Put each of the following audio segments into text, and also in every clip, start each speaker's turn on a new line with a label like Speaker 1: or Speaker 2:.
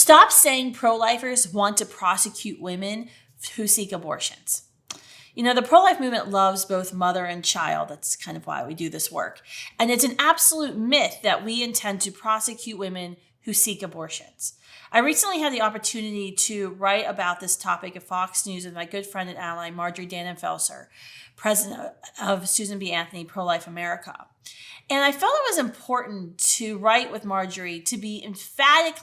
Speaker 1: Stop saying pro-lifers want to prosecute women who seek abortions. The pro-life movement loves both mother and child. That's kind of why we do this work. And it's an absolute myth that we intend to prosecute women who seek abortions. I recently had the opportunity to write about this topic at Fox News with my good friend and ally, Marjorie Dannenfelser, president of Susan B. Anthony Pro-Life America. And I felt it was important to write with Marjorie to be emphatic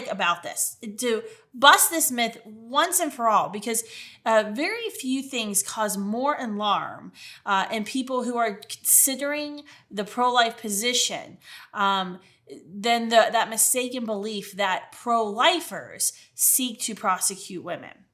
Speaker 1: about this, to bust this myth once and for all, because very few things cause more alarm in people who are considering the pro-life position than that mistaken belief that pro-lifers seek to prosecute women.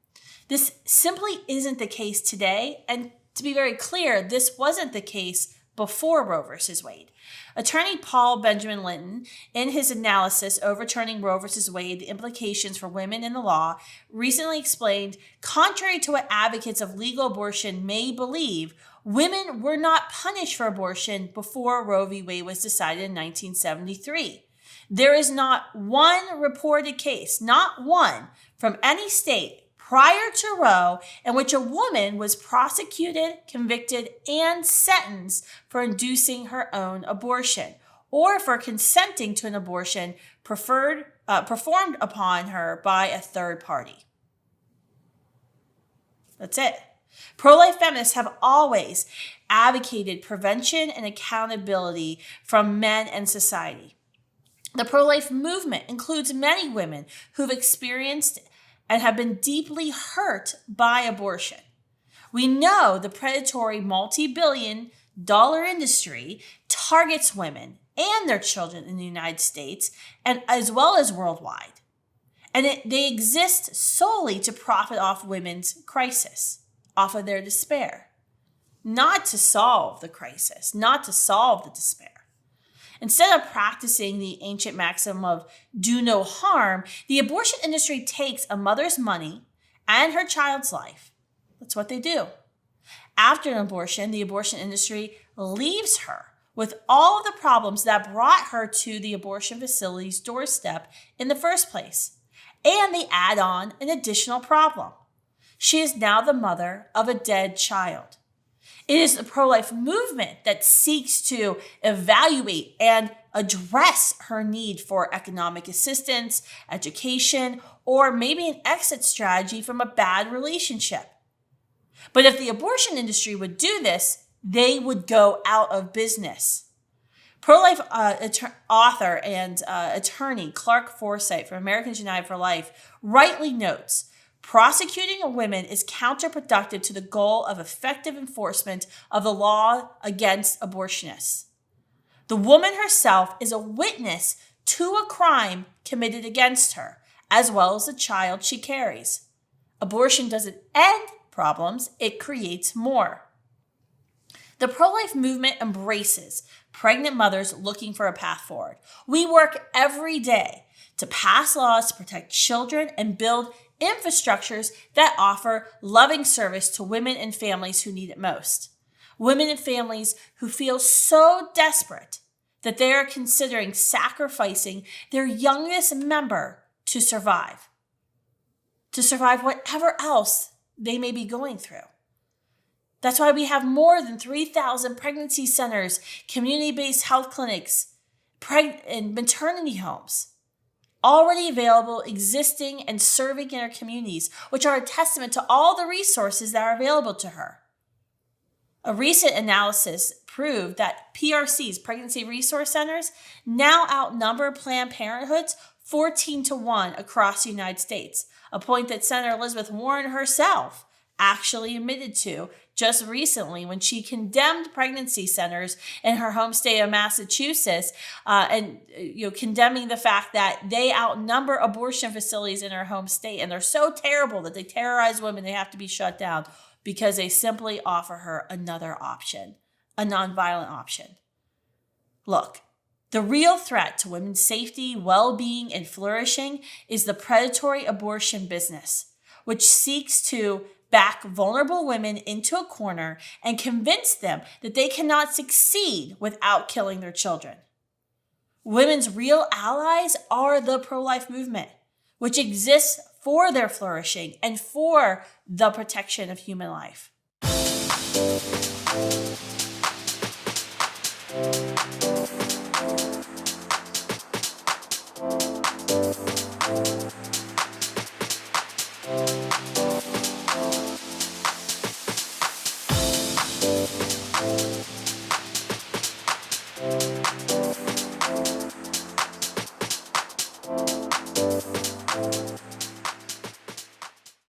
Speaker 1: This simply isn't the case today, and to be very clear, this wasn't the case before Roe v. Wade. Attorney Paul Benjamin Linton, in his analysis overturning Roe v. Wade, the implications for women in the law, recently explained, contrary to what advocates of legal abortion may believe, women were not punished for abortion before Roe v. Wade was decided in 1973. There is not one reported case, not one, from any state prior to Roe in which a woman was prosecuted, convicted, and sentenced for inducing her own abortion or for consenting to an abortion performed upon her by a third party. That's it. Pro-life feminists have always advocated prevention and accountability from men and society. The pro-life movement includes many women who've experienced and have been deeply hurt by abortion. We know the predatory multi-billion-dollar industry targets women and their children in the United States and as well as worldwide. And they exist solely to profit off women's crisis, off of their despair, not to solve the crisis, not to solve the despair. Instead of practicing the ancient maxim of do no harm, the abortion industry takes a mother's money and her child's life. That's what they do. After an abortion, the abortion industry leaves her with all of the problems that brought her to the abortion facility's doorstep in the first place. And they add on an additional problem. She is now the mother of a dead child. It is the pro-life movement that seeks to evaluate and address her need for economic assistance, education, or maybe an exit strategy from a bad relationship. But if the abortion industry would do this, they would go out of business. Pro-life author and attorney Clark Forsythe from Americans United for Life rightly notes, prosecuting a woman is counterproductive to the goal of effective enforcement of the law against abortionists. The woman herself is a witness to a crime committed against her, as well as the child she carries. Abortion doesn't end problems, it creates more. The pro-life movement embraces pregnant mothers looking for a path forward. We work every day to pass laws to protect children and build infrastructures that offer loving service to women and families who need it most. Women and families who feel so desperate that they are considering sacrificing their youngest member to survive whatever else they may be going through. That's why we have more than 3,000 pregnancy centers, community-based health clinics, and maternity homes already available, existing, and serving in our communities, which are a testament to all the resources that are available to her. A recent analysis proved that PRCs, pregnancy resource centers, now outnumber Planned Parenthoods 14-1 across the United States, a point that Senator Elizabeth Warren herself actually admitted to just recently when she condemned pregnancy centers in her home state of Massachusetts, and condemning the fact that they outnumber abortion facilities in her home state, and they're so terrible that they terrorize women, they have to be shut down because they simply offer her another option, a nonviolent option. Look, the real threat to women's safety, well-being, and flourishing is the predatory abortion business, which seeks to back vulnerable women into a corner and convince them that they cannot succeed without killing their children. Women's real allies are the pro-life movement, which exists for their flourishing and for the protection of human life.